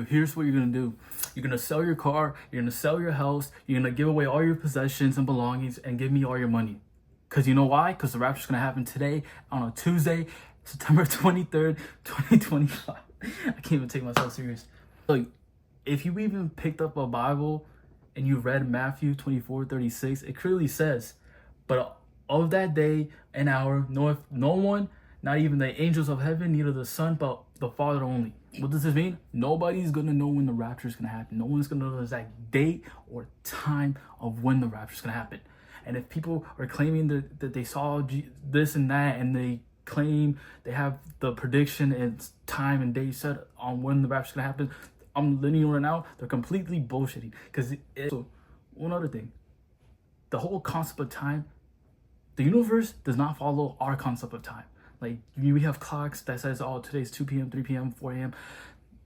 Here's what you're gonna do. You're gonna sell your car, you're gonna sell your house, you're gonna give away all your possessions and belongings and give me all your money. Cause you know why? Because the rapture's gonna happen today on a Tuesday, September 23rd, 2025. I can't even take myself serious. Like, if you even picked up a Bible and you read Matthew 24:36, it clearly says, but of that day and hour, no one, not even the angels of heaven, neither the Son, but the Father only. What does this mean? Nobody's gonna know when the rapture is gonna happen. No one's gonna know the exact date or time of when the rapture is gonna happen. And if people are claiming that they saw this and that, and they claim they have the prediction and time and date set on when the rapture is gonna happen, I'm letting you right now, they're completely bullshitting. Because so, one other thing, the whole concept of time, the universe does not follow our concept of time. Like, we have clocks that says, oh, today's 2 p.m., 3 p.m., 4 a.m.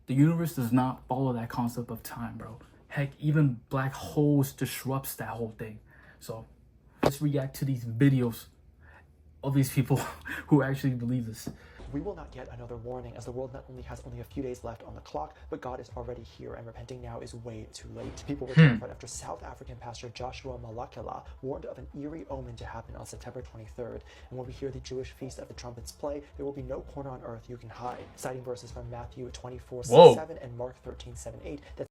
The universe does not follow that concept of time, bro. Heck, even black holes disrupts that whole thing. So let's react to these videos of these people who actually believe this. We will not get another warning, as the world not only has only a few days left on the clock, but God is already here, and repenting now is way too late. People were terrified after South African pastor Joshua Malakela warned of an eerie omen to happen on September 23rd. And when we hear the Jewish Feast of the Trumpets play, there will be no corner on earth you can hide. Citing verses from Matthew 24:6-7 and Mark 13:7-8 that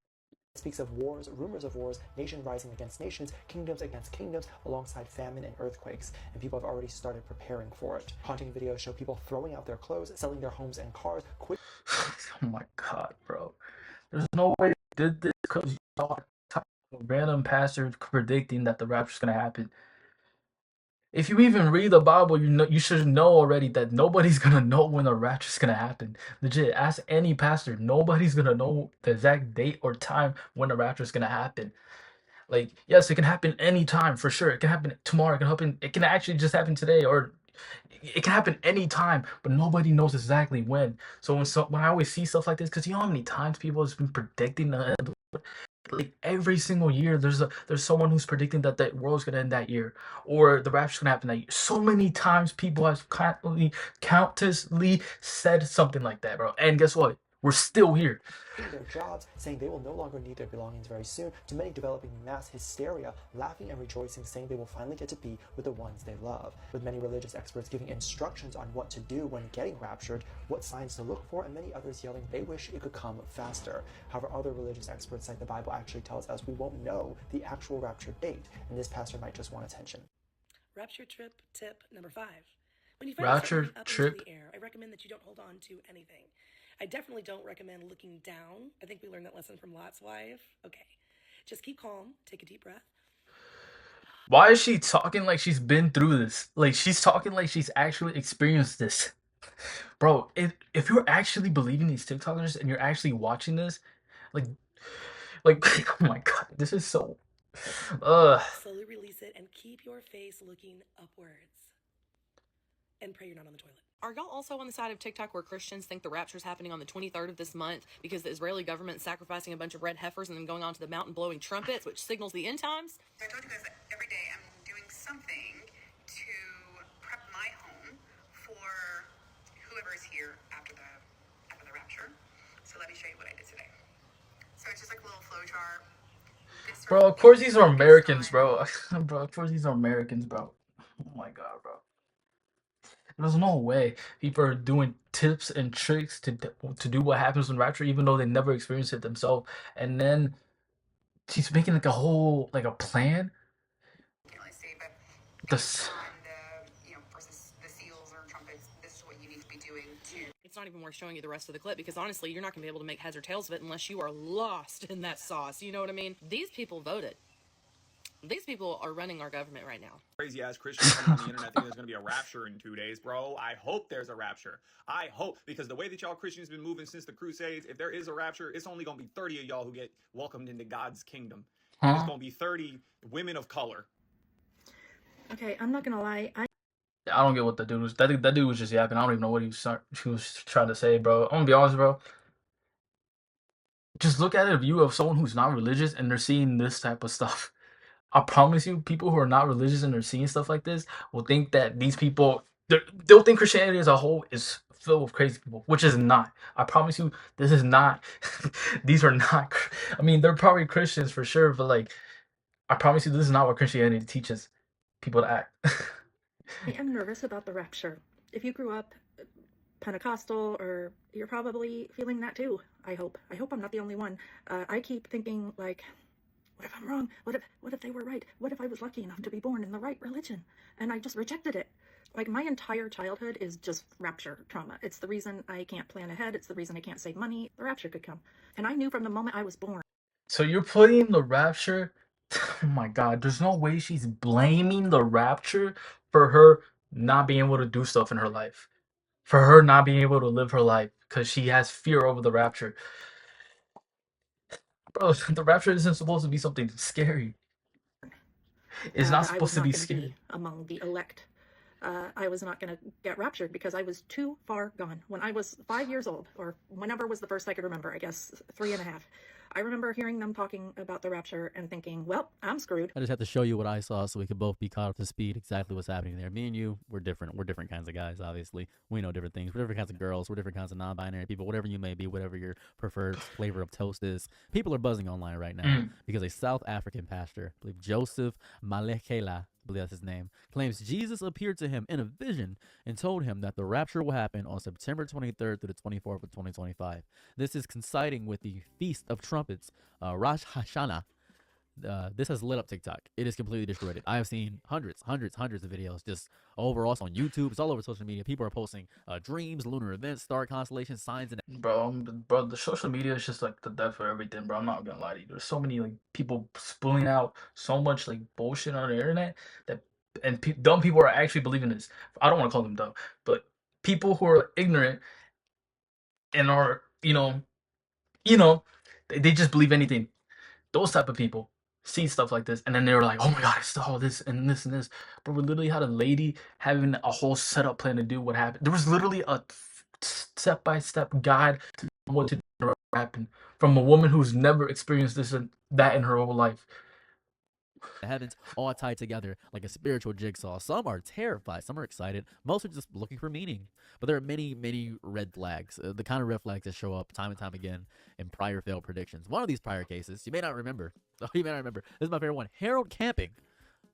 speaks of wars, rumors of wars, nation rising against nations, kingdoms against kingdoms, alongside famine and earthquakes. And people have already started preparing for it. Haunting videos show people throwing out their clothes, selling their homes and cars. Oh my God, bro. There's no way they did this because you saw a random pastor predicting that the rapture is going to happen. If you even read the Bible, you should know already that nobody's gonna know when the rapture is gonna happen. Legit, ask any pastor. Nobody's gonna know the exact date or time when the rapture is gonna happen. Like, yes, it can happen anytime for sure. It can happen tomorrow. It can happen. It can actually just happen today, or it can happen anytime. But nobody knows exactly when. So when I always see stuff like this, because you know how many times people have been predicting like every single year there's someone who's predicting that the world's gonna end that year, or the rapture's gonna happen that year. So many times people have countlessly said something like that, bro, and guess what, we're still here. Their jobs, saying they will no longer need their belongings very soon, to many developing mass hysteria, laughing and rejoicing, saying they will finally get to be with the ones they love. With many religious experts giving instructions on what to do when getting raptured, what signs to look for, and many others yelling they wish it could come faster. However, other religious experts cite the Bible actually tells us we won't know the actual rapture date, and this pastor might just want attention. Rapture trip tip number 5. When you find Rapture yourself up trip. into the air, I recommend that you don't hold on to anything. I definitely don't recommend looking down. I think we learned that lesson from Lot's wife. Okay, just keep calm, take a deep breath. Why is she talking like she's been through this? Like, she's talking like she's actually experienced this. Bro, if you're actually believing these TikTokers and you're actually watching this, like oh my God, this is so Slowly release it and keep your face looking upwards. And pray you're not on the toilet. Are y'all also on the side of TikTok where Christians think the rapture is happening on the 23rd of this month because the Israeli government is sacrificing a bunch of red heifers and then going onto the mountain blowing trumpets, which signals the end times? I told you guys that every day I'm doing something to prep my home for whoever is here after the rapture. So let me show you what I did today. So it's just like a little flow chart. bro, of course these are Americans, bro. Bro, of course these are Americans, bro. Oh my God, bro. There's no way people are doing tips and tricks to do what happens in rapture, even though they never experienced it themselves. And then she's making like a whole plan. You know, I say, but This, versus the seals or trumpets, this is what you need to be doing to. It's not even worth showing you the rest of the clip because honestly, you're not going to be able to make heads or tails of it unless you are lost in that sauce. You know what I mean? These people voted. These people are running our government right now. Crazy ass Christians coming on the internet thinking there's going to be a rapture in 2 days, bro. I hope there's a rapture. I hope, because the way that y'all Christians been moving since the Crusades, if there is a rapture, it's only going to be 30 of y'all who get welcomed into God's kingdom. And it's going to be 30 women of color. Okay, I'm not gonna lie. I don't get what the dude was. That dude was just yapping. I don't even know what he was trying to say, bro. I'm gonna be honest, bro. Just look at a view of someone who's not religious and they're seeing this type of stuff. I promise you, people who are not religious and they're seeing stuff like this will think that these people, they'll think Christianity as a whole is filled with crazy people, which is not. I promise you, this is not. These are not. I mean, they're probably Christians for sure, but like, I promise you, this is not what Christianity teaches people to act. I am nervous about the rapture. If you grew up Pentecostal, or you're probably feeling that too. I hope I'm not the only one. I keep thinking, like, what if I'm wrong? What if they were right? What if I was lucky enough to be born in the right religion and I just rejected it? Like, my entire childhood is just rapture trauma. It's the reason I can't plan ahead. It's the reason I can't save money. The rapture could come. And I knew from the moment I was born. So you're putting the rapture. Oh my God, there's no way she's blaming the rapture for her not being able to do stuff in her life, for her not being able to live her life because she has fear over the rapture. Bro, the rapture isn't supposed to be something scary. It's not That I was supposed to not be going to scary. be among the elect. I was not going to get raptured because I was too far gone. When I was 5 years old, or whenever was the first I could remember, I guess 3.5, I remember hearing them talking about the rapture and thinking, well, I'm screwed. I just have to show you what I saw so we could both be caught up to speed exactly what's happening there. Me and you, we're different. We're different kinds of guys, obviously. We know different things. We're different kinds of girls. We're different kinds of non-binary people, whatever you may be, whatever your preferred flavor of toast is. People are buzzing online right now because a South African pastor, I believe Joseph Malekela, I believe that's his name, claims Jesus appeared to him in a vision and told him that the rapture will happen on September 23rd through the 24th of 2025. This is coinciding with the Feast of Trumpets, Rosh Hashanah. This has lit up TikTok. It is completely destroyed it. I have seen hundreds of videos just over, also on YouTube. It's all over social media. People are posting dreams, lunar events, star constellations, signs, and Bro, the social media is just like the death for everything, bro. I'm not gonna lie to you. There's so many like people spilling out so much like bullshit on the internet that and dumb people are actually believing this. I don't want to call them dumb, but people who are ignorant and are you know, they just believe anything. Those type of people see stuff like this, and then they were like, "Oh my God, it's all this and this and this." But we literally had a lady having a whole setup plan to do what happened. There was literally a step-by-step guide to what to do what happened from a woman who's never experienced this and that in her whole life. the heavens all tied together like a spiritual jigsaw. Some are terrified, some are excited, most are just looking for meaning. But there are many red flags, the kind of red flags that show up time and time again in prior failed predictions. One of these prior cases, you may not remember. Oh, you may not remember. This is my favorite one. Harold Camping.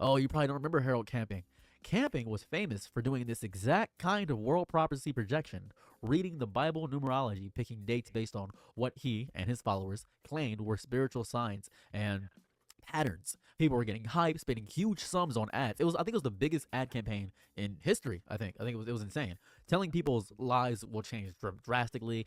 Oh, you probably don't remember Harold Camping. Camping was famous for doing this exact kind of world prophecy projection, reading the Bible numerology, picking dates based on what he and his followers claimed were spiritual signs and patterns. People were getting hype, spending huge sums on ads. I think it was the biggest ad campaign in history. I think it was insane. Telling people's lives will change drastically,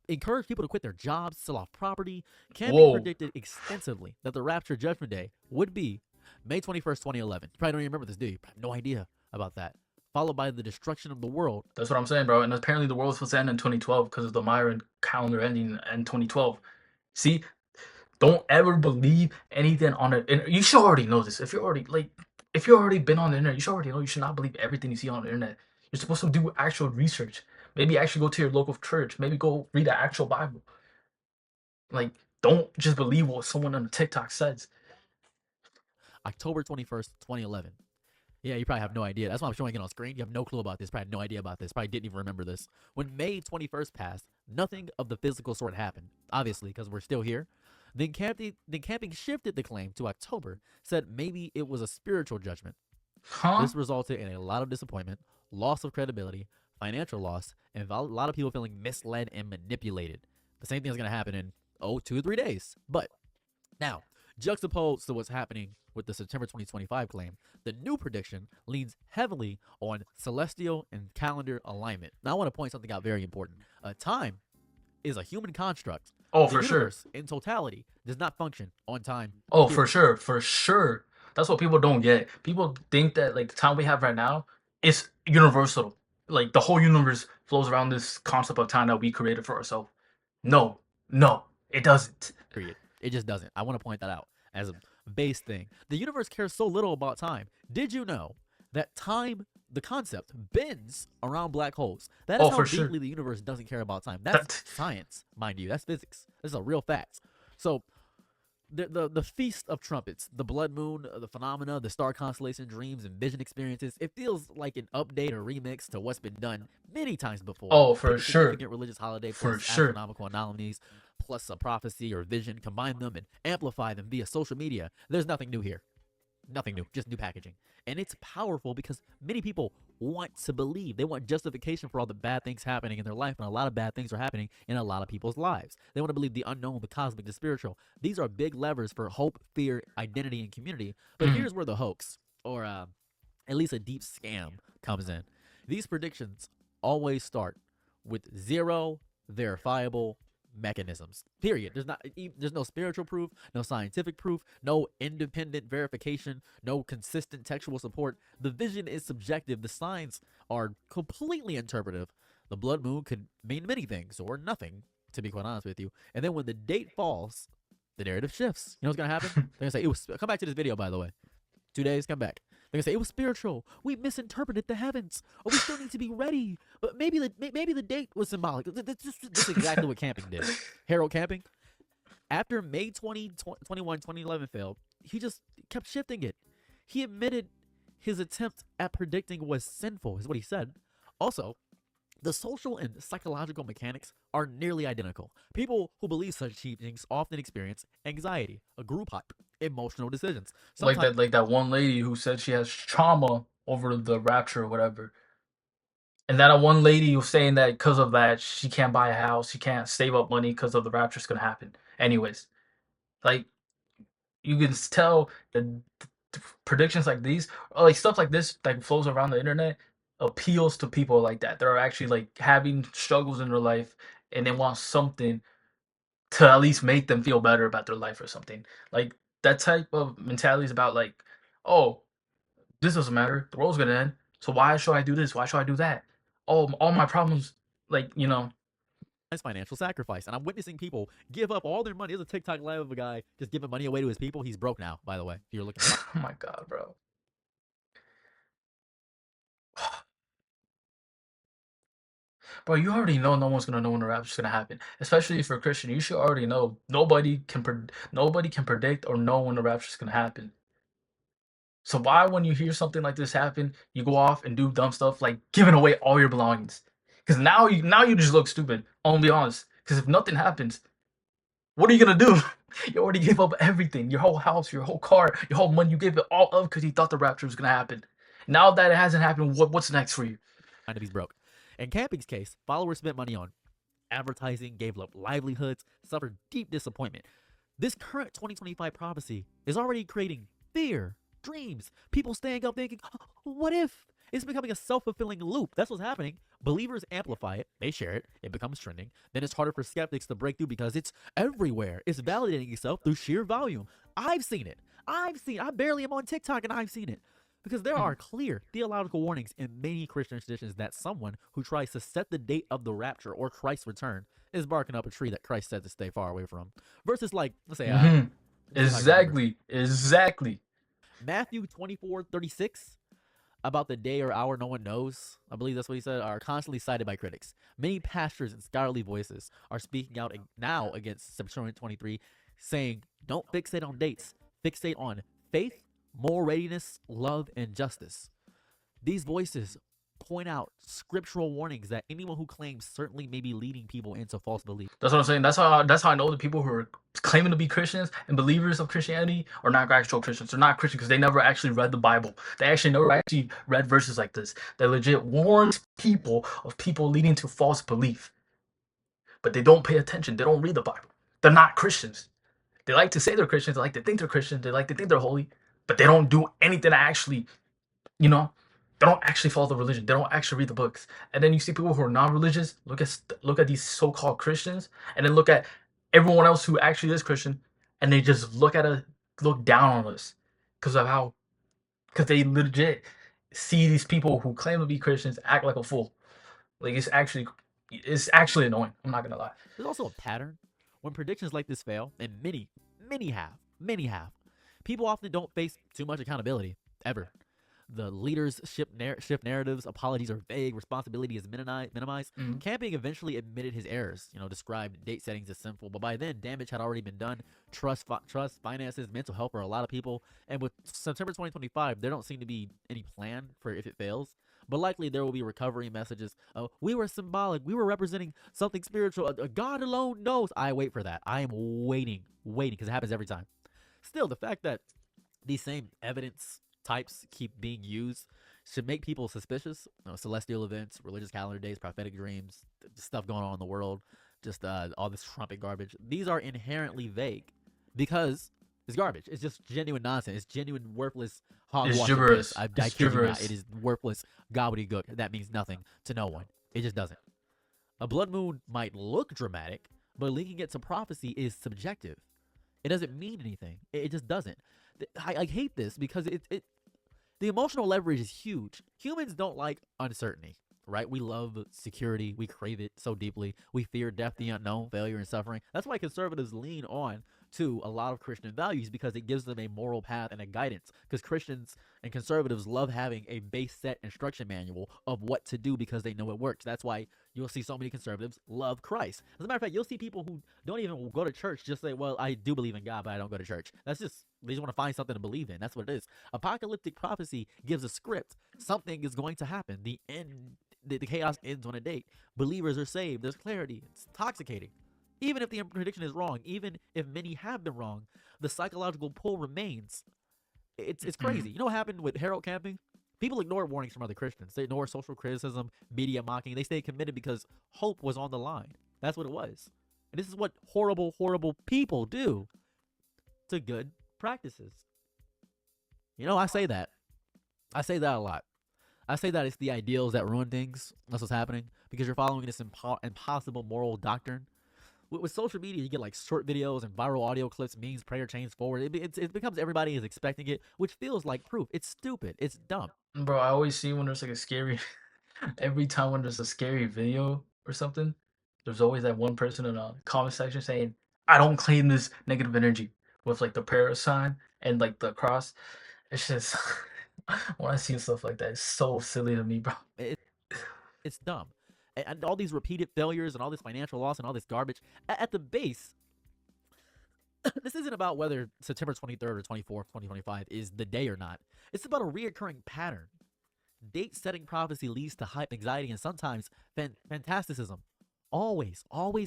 encourage people to quit their jobs, sell off property. Camping predicted extensively that the rapture judgment day would be May 21st, 2011. You probably don't even remember this, do you? I have no idea about that. Followed by the destruction of the world. That's what I'm saying, bro. And apparently the world was supposed to end in 2012 because of the Mayan calendar ending in 2012. See, don't ever believe anything on it. And you should already know this. If you're already been on the internet, you should already know you should not believe everything you see on the internet. You're supposed to do actual research. Maybe actually go to your local church. Maybe go read the actual Bible. Like, don't just believe what someone on TikTok says. October 21st, 2011. Yeah, you probably have no idea. That's why I'm showing it on screen. You have no clue about this. Probably had no idea about this. Probably didn't even remember this. When May 21st passed, nothing of the physical sort happened. Obviously, because we're still here. Then camping shifted the claim to October, said maybe it was a spiritual judgment. Huh? This resulted in a lot of disappointment, loss of credibility, financial loss, and a lot of people feeling misled and manipulated. The same thing is going to happen in 2 or 3 days. But now, juxtaposed to what's happening with the September 2025 claim, the new prediction leans heavily on celestial and calendar alignment. Now, I want to point something out very important. Time is a human construct. Oh, The for sure. universe in totality does not function on time. Oh, for sure. That's what people don't get. People think that like the time we have right now is universal. Like the whole universe flows around this concept of time that we created for ourselves. No, it doesn't. Period. It just doesn't. I want to point that out as a base thing. The universe cares so little about time. Did you know that time, the concept, bends around black holes? That is Oh, how for deeply sure. the universe doesn't care about time. That's science, mind you. That's physics. This is a real fact. So the feast of trumpets, the blood moon, the phenomena, the star constellation dreams and vision experiences. It feels like an update or remix to what's been done many times before. Oh, for Take a sure. significant religious holiday For plus sure. astronomical anomalies plus a prophecy or vision, combine them and amplify them via social media. There's nothing new here. Nothing new, just new packaging. And it's powerful because many people want to believe. They want justification for all the bad things happening in their life, and a lot of bad things are happening in a lot of people's lives. They want to believe the unknown, the cosmic, the spiritual. These are big levers for hope, fear, identity, and community. But Mm. here's where the hoax, or at least a deep scam, comes in. These predictions always start with zero verifiable mechanisms. Period. There's no spiritual proof, no scientific proof, no independent verification, no consistent textual support. The vision is subjective. The signs are completely interpretive. The blood moon could mean many things or nothing, to be quite honest with you. And then when the date falls, the narrative shifts. You know what's gonna happen? They're gonna say it was. Come back to this video, by the way. 2 days, come back. They're gonna say it was spiritual. We misinterpreted the heavens. Or we still need to be ready. But maybe the date was symbolic. This is exactly what camping did. Harold Camping, after May 2021, 2011 failed, he just kept shifting it. He admitted his attempt at predicting was sinful, is what he said. Also, the social and psychological mechanics are nearly identical. People who believe such teachings often experience anxiety, a group hype, emotional decisions. Sometimes Like that one lady who said she has trauma over the rapture or whatever. And that one lady was saying that because of that, she can't buy a house, she can't save up money because of the rapture's gonna happen. Anyways, like you can tell that predictions like these, or like stuff like this, like flows around the internet, appeals to people like that. They're actually like having struggles in their life, and they want something to at least make them feel better about their life or something. Like that type of mentality is about like, oh, this doesn't matter. The world's gonna end. So why should I do this? Why should I do that? Oh, all my problems, like financial sacrifice. And I'm witnessing people give up all their money. There's a TikTok live of a guy just giving money away to his people. He's broke now, by the way, if you're looking. oh my god, bro. Bro, you already know no one's gonna know when the rapture's gonna happen. Especially if you're a Christian, you should already know. Nobody can predict or know when the rapture's gonna happen. So why, when you hear something like this happen, you go off and do dumb stuff like giving away all your belongings? Because now you just look stupid. I'll be honest. Because if nothing happens, what are you gonna do? You already gave up everything, your whole house, your whole car, your whole money. You gave it all up because you thought the rapture was gonna happen. Now that it hasn't happened, what's next for you? Kind of he's broke. In Camping's case, followers spent money on advertising, gave up livelihoods, suffered deep disappointment. This current 2025 prophecy is already creating fear, dreams, people staying up thinking, what if? It's becoming a self-fulfilling loop. That's what's happening. Believers amplify it. They share it. It becomes trending. Then it's harder for skeptics to break through because it's everywhere. It's validating itself through sheer volume. I've seen it. I barely am on TikTok and I've seen it. Because there are clear theological warnings in many Christian traditions that someone who tries to set the date of the rapture or Christ's return is barking up a tree that Christ said to stay far away from. Versus like, let's say, Exactly. Matthew 24:36, about the day or hour no one knows, I believe that's what he said, are constantly cited by critics. Many pastors and scholarly voices are speaking out now against September 23, saying, don't fixate on dates, fixate on faith, moral readiness, love, and justice. These voices point out scriptural warnings that anyone who claims certainly may be leading people into false belief. That's what I'm saying. That's how I know the people who are claiming to be Christians and believers of Christianity are not actual Christians. They're not Christian because they never actually read the Bible. They actually never actually read verses like this. They legit warns people of people leading to false belief. But they don't pay attention. They don't read the Bible. They're not Christians. They like to say they're Christians. They like to think they're Christians. They like to think they're holy. But they don't do anything to actually, you know, they don't actually follow the religion. They don't actually read the books. And then you see people who are non-religious look at these so-called Christians, and then look at everyone else who actually is Christian, and they just look down on us because they legit see these people who claim to be Christians act like a fool. Like it's actually annoying. I'm not gonna lie. There's also a pattern when predictions like this fail, and many have. People often don't face too much accountability ever. The leaders shift narratives. Apologies are vague. Responsibility is minimized. Mm. Camping eventually admitted his errors. Described date settings as sinful, but by then damage had already been done. Trust, finances, mental health for a lot of people. And with September 2025, there don't seem to be any plan for if it fails. But likely there will be recovery messages. Oh, we were symbolic. We were representing something spiritual. God alone knows. I wait for that. I am waiting, because it happens every time. Still, the fact that these same evidence types keep being used should make people suspicious. Celestial events, religious calendar days, prophetic dreams, stuff going on in the world, just all this trumpet garbage. These are inherently vague because it's garbage. It's just genuine nonsense. It's genuine worthless hogwash. It's gibberish. I It's kid you not. gibberish. It is worthless gobbledygook. That means nothing to no one. It just doesn't. A blood moon might look dramatic, but linking it to prophecy is subjective. It doesn't mean anything. It just doesn't. I hate this because the emotional leverage is huge. Humans don't like uncertainty, right? We love security. We crave it so deeply. We fear death, the unknown, failure, and suffering. That's why conservatives lean on to a lot of Christian values, because it gives them a moral path and a guidance. Because Christians and conservatives love having a base set instruction manual of what to do because they know it works. That's why you'll see so many conservatives love Christ. As a matter of fact, you'll see people who don't even go to church just say, well, I do believe in God, but I don't go to church. They just want to find something to believe in. That's what it is. Apocalyptic prophecy gives a script. Something is going to happen. The chaos ends on a date. Believers are saved. There's clarity. It's intoxicating. Even if the prediction is wrong, even if many have been wrong, the psychological pull remains. It's crazy. You know what happened with Harold camping? People ignore warnings from other Christians. They ignore social criticism, media mocking. They stayed committed because hope was on the line. That's what it was. And this is what horrible, horrible people do to good practices. I say that. I say that a lot. I say that it's the ideals that ruin things. That's what's happening because you're following this impossible moral doctrine. With social media, you get like short videos and viral audio clips, memes, prayer chains forward. It becomes everybody is expecting it, which feels like proof. It's stupid. It's dumb. Bro, I always see when there's like a scary, every time when there's a scary video or something, there's always that one person in a comment section saying, I don't claim this negative energy with like the prayer sign and like the cross. It's just, when I see stuff like that, it's so silly to me, bro. It's dumb. And all these repeated failures and all this financial loss and all this garbage. At the base, this isn't about whether September 23rd or 24th, 2025 is the day or not. It's about a reoccurring pattern. Date-setting prophecy leads to hype, anxiety, and sometimes fantasticism. Always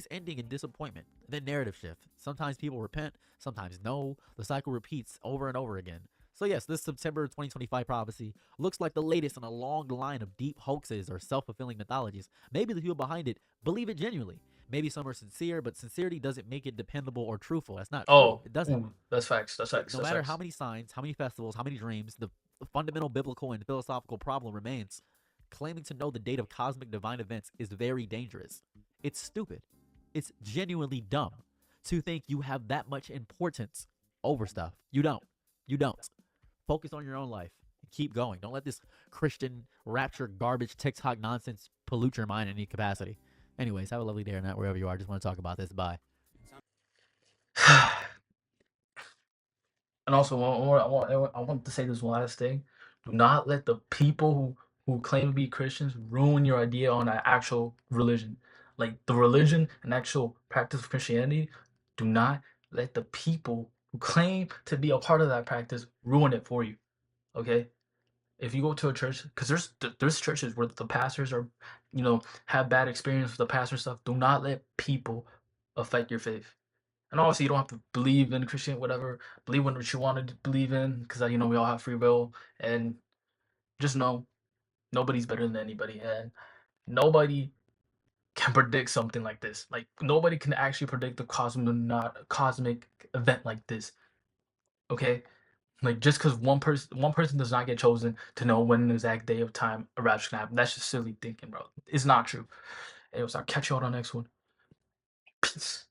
ending in disappointment. Then narrative shift. Sometimes people repent, sometimes no. The cycle repeats over and over again. So yes, this September 2025 prophecy looks like the latest in a long line of deep hoaxes or self-fulfilling mythologies. Maybe the people behind it believe it genuinely. Maybe some are sincere, but sincerity doesn't make it dependable or truthful. That's not true. Oh, It doesn't. that's facts. That's facts. No That's matter facts. how many signs, how many festivals, how many dreams, the fundamental biblical and philosophical problem remains. Claiming to know the date of cosmic divine events is very dangerous. It's stupid. It's genuinely dumb to think you have that much importance over stuff. You don't. Focus on your own life and keep going. Don't let this Christian rapture garbage TikTok nonsense pollute your mind in any capacity. Anyways, have a lovely day or night wherever you are. Just want to talk about this. Bye. And also, I want to say this one last thing. Do not let the people who claim to be Christians ruin your idea on an actual religion. Like the religion and actual practice of Christianity, do not let the people who claim to be a part of that practice ruin it for you. Okay? If you go to a church, because there's churches where the pastors are, have bad experience with the pastor stuff. Do not let people affect your faith. And obviously, you don't have to believe in Christian, whatever. Believe in what you want to believe in, because we all have free will. And just know, nobody's better than anybody, and nobody can predict something like this. Like nobody can actually predict the cosmic event like this. Okay, like just because one person does not get chosen to know when the exact day of time a rapture can happen. That's just silly thinking, bro. It's not true. Anyways, I'll catch you on the next one. Peace.